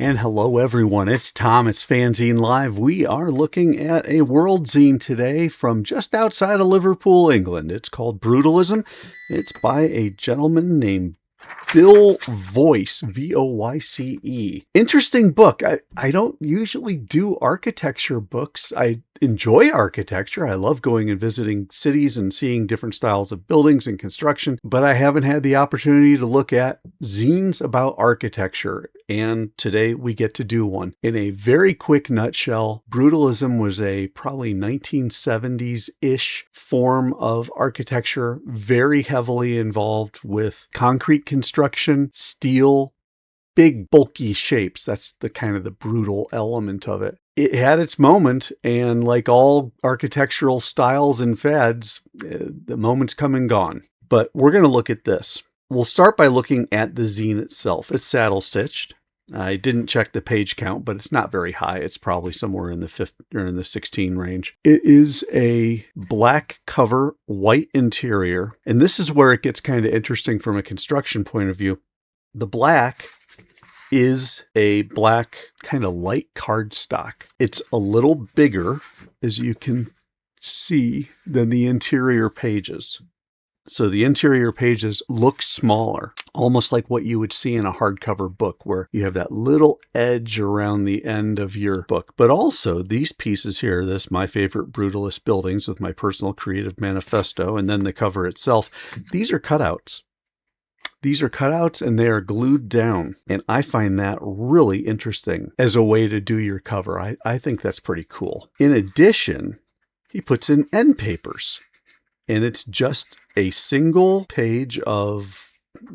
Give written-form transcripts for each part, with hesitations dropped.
And hello everyone, it's Tom, it's FANzine Live. We are looking at a world zine today from just outside of Liverpool, England. It's called Brutalism. It's by a gentleman named Bill Voice, V-O-Y-C-E. Interesting book. I don't usually do architecture books. I enjoy architecture. I love going and visiting cities and seeing different styles of buildings and construction, but I haven't had the opportunity to look at zines about architecture. And today we get to do one. In a very quick nutshell, Brutalism was a probably 1970s-ish form of architecture, very heavily involved with concrete construction, steel, big bulky shapes. That's the kind of the brutal element of it. It had its moment, and like all architectural styles and fads, the moment's come and gone. But we're going to look at this. We'll start by looking at the zine itself. It's saddle stitched. I didn't check the page count, but it's not very high. It's probably somewhere in the 15 or in the 16 range. It is a black cover, white interior, and this is where it gets kind of interesting from a construction point of view. The black is a black kind of light cardstock. It's a little bigger, as you can see, than the interior pages. So the interior pages look smaller, almost like what you would see in a hardcover book where you have that little edge around the end of your book. But also these pieces here, this My Favorite Brutalist Buildings with my personal creative manifesto, and then the cover itself, these are cutouts. These are cutouts and they are glued down. And I find that really interesting as a way to do your cover. I think that's pretty cool. In addition, he puts in end papers. And it's just a single page of,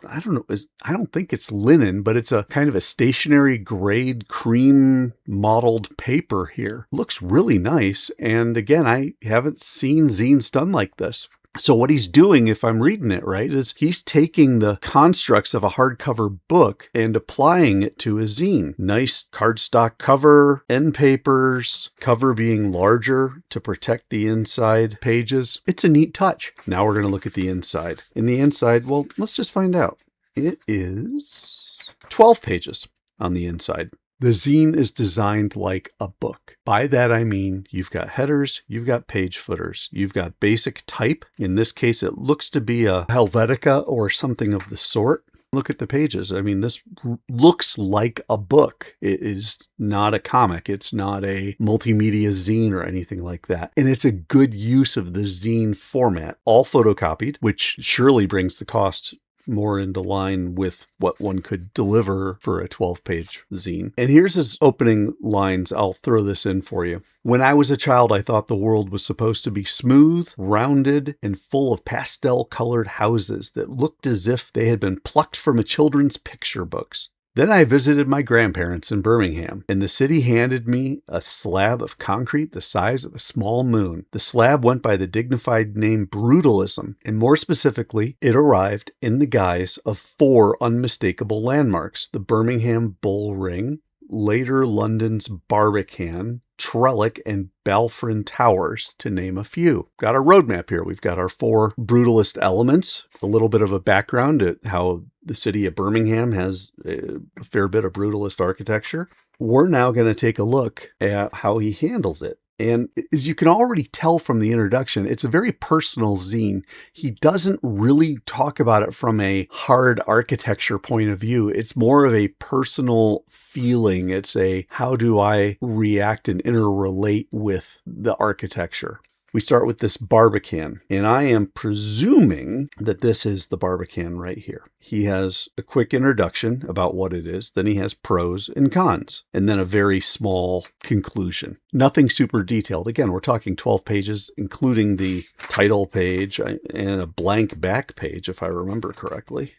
I don't know, I don't think it's linen, but it's a kind of a stationary grade cream mottled paper here. Looks really nice. And again, I haven't seen zines done like this. So what he's doing, if I'm reading it right, is he's taking the constructs of a hardcover book and applying it to a zine. Nice cardstock cover, end papers, cover being larger to protect the inside pages. It's a neat touch. Now we're going to look at the inside. In the inside, well, let's just find out. It is 12 pages on the inside. The zine is designed like a book. By that I mean you've got headers, you've got page footers, you've got basic type. In this case, it looks to be a Helvetica or something of the sort. Look at the pages. I mean, this looks like a book. It is not a comic. It's not a multimedia zine or anything like that. And it's a good use of the zine format. All photocopied, which surely brings the cost more into line with what one could deliver for a 12-page zine. And here's his opening lines. I'll throw this in for you. When I was a child, I thought the world was supposed to be smooth, rounded, and full of pastel-colored houses that looked as if they had been plucked from a children's picture books. Then I visited my grandparents in Birmingham, and the city handed me a slab of concrete the size of a small moon. The slab went by the dignified name Brutalism, and more specifically, it arrived in the guise of 4 unmistakable landmarks: the Birmingham Bull Ring, later London's Barbican, Trellick, and Balfron Towers, to name a few. Got our roadmap here. We've got our 4 brutalist elements, a little bit of a background at how the city of Birmingham has a fair bit of brutalist architecture. We're now going to take a look at how he handles it. And as you can already tell from the introduction, it's a very personal zine. He doesn't really talk about it from a hard architecture point of view. It's more of a personal feeling. It's a, how do I react and interrelate with the architecture? We start with this Barbican, and I am presuming that this is the Barbican right here. He has a quick introduction about what it is, then he has pros and cons, and then a very small conclusion. Nothing super detailed. Again, we're talking 12 pages, including the title page and a blank back page, if I remember correctly.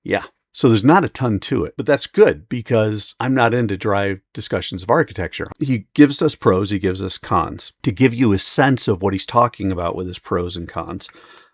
Yeah. So there's not a ton to it, but that's good because I'm not into dry discussions of architecture. He gives us pros, he gives us cons. To give you a sense of what he's talking about with his pros and cons,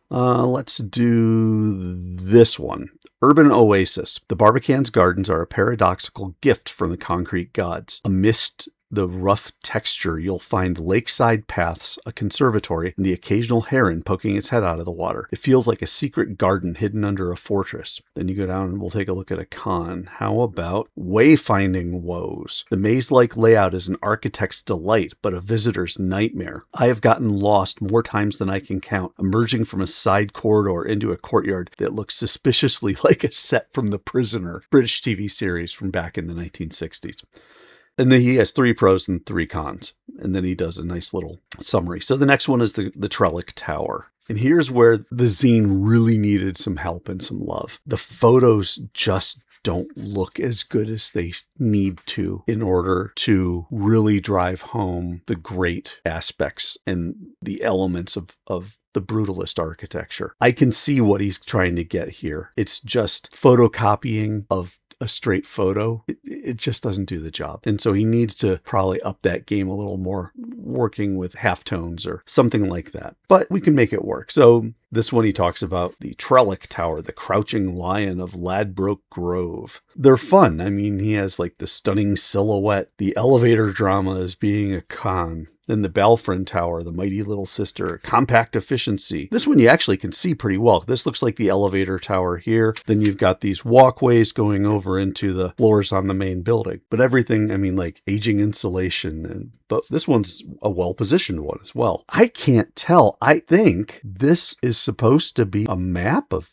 let's do this one. Urban Oasis. The Barbican's gardens are a paradoxical gift from the concrete gods. Amidst the rough texture, you'll find lakeside paths, a conservatory, and the occasional heron poking its head out of the water. It feels like a secret garden hidden under a fortress. Then you go down and we'll take a look at a con. How about wayfinding woes? The maze-like layout is an architect's delight, but a visitor's nightmare. I have gotten lost more times than I can count, emerging from a side corridor into a courtyard that looks suspiciously like a set from The Prisoner, British TV series from back in the 1960s. And then he has 3 pros and 3 cons. And then he does a nice little summary. So the next one is the Trellick Tower. And here's where the zine really needed some help and some love. The photos just don't look as good as they need to in order to really drive home the great aspects and the elements of the brutalist architecture. I can see what he's trying to get here. It's just photocopying of a straight photo. It just doesn't do the job. And so he needs to probably up that game a little more, working with halftones or something like that. But we can make it work. So this one he talks about the Trellick Tower, the crouching lion of Ladbroke Grove. They're fun. I mean, he has like the stunning silhouette, the elevator drama as being a con. Then the Balfron Tower, the mighty little sister, compact efficiency. This one you actually can see pretty well. This looks like the elevator tower here. Then you've got these walkways going over into the floors on the main building. But everything, I mean, like aging insulation. But this one's a well-positioned one as well. I can't tell. I think this is supposed to be a map of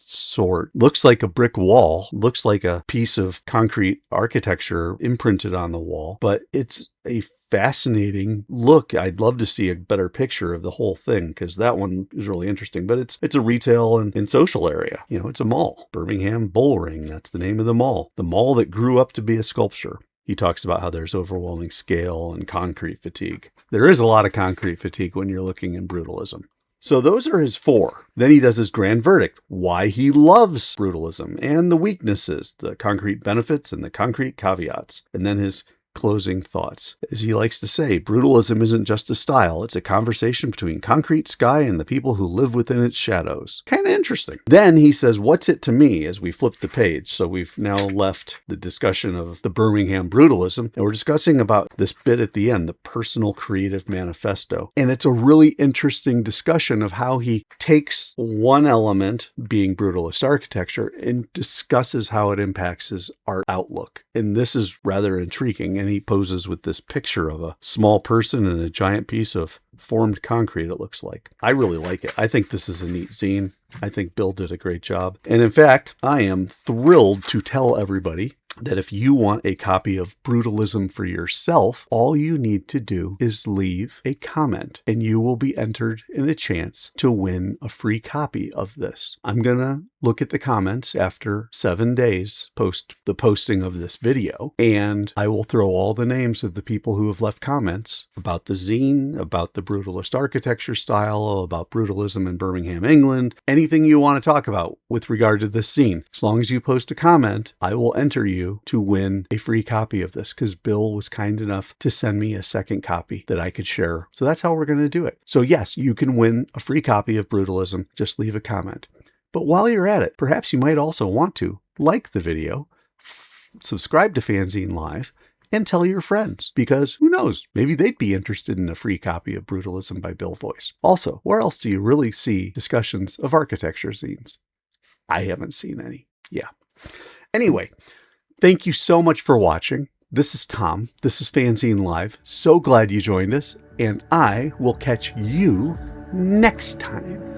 sort. Looks like a brick wall. Looks like a piece of concrete architecture imprinted on the wall. But it's a fascinating look. I'd love to see a better picture of the whole thing because that one is really interesting. But it's a retail and social area. You know, it's a mall. Birmingham Bullring. That's the name of the mall. The mall that grew up to be a sculpture. He talks about how there's overwhelming scale and concrete fatigue. There is a lot of concrete fatigue when you're looking in Brutalism. So those are his 4. Then he does his grand verdict, why he loves Brutalism and the weaknesses, the concrete benefits and the concrete caveats. And then his closing thoughts. As he likes to say, Brutalism isn't just a style, it's a conversation between concrete sky and the people who live within its shadows. Kind of interesting. Then he says, what's it to me, as we flip the page. So we've now left the discussion of the Birmingham Brutalism, and we're discussing about this bit at the end, the personal creative manifesto. And it's a really interesting discussion of how he takes one element, being brutalist architecture, and discusses how it impacts his art outlook. And this is rather intriguing. And he poses with this picture of a small person and a giant piece of formed concrete, it looks like. I really like it. I think this is a neat zine. I think Bill did a great job. And in fact, I am thrilled to tell everybody that if you want a copy of Brutalism for yourself, all you need to do is leave a comment and you will be entered in a chance to win a free copy of this. I'm going to look at the comments after 7 days post the posting of this video, and I will throw all the names of the people who have left comments about the zine, about the brutalist architecture style, about Brutalism in Birmingham, England, anything you want to talk about with regard to this zine. As long as you post a comment, I will enter you to win a free copy of this because Bill was kind enough to send me a second copy that I could share. So that's how we're going to do it. So yes, you can win a free copy of Brutalism. Just leave a comment. But while you're at it, perhaps you might also want to like the video, subscribe to FANzine Live, and tell your friends, because who knows, maybe they'd be interested in a free copy of Brutalism by Bill Voice. Also, where else do you really see discussions of architecture zines? I haven't seen any. Yeah. Anyway, thank you so much for watching. This is Tom. This is FANzine Live. So glad you joined us, and I will catch you next time.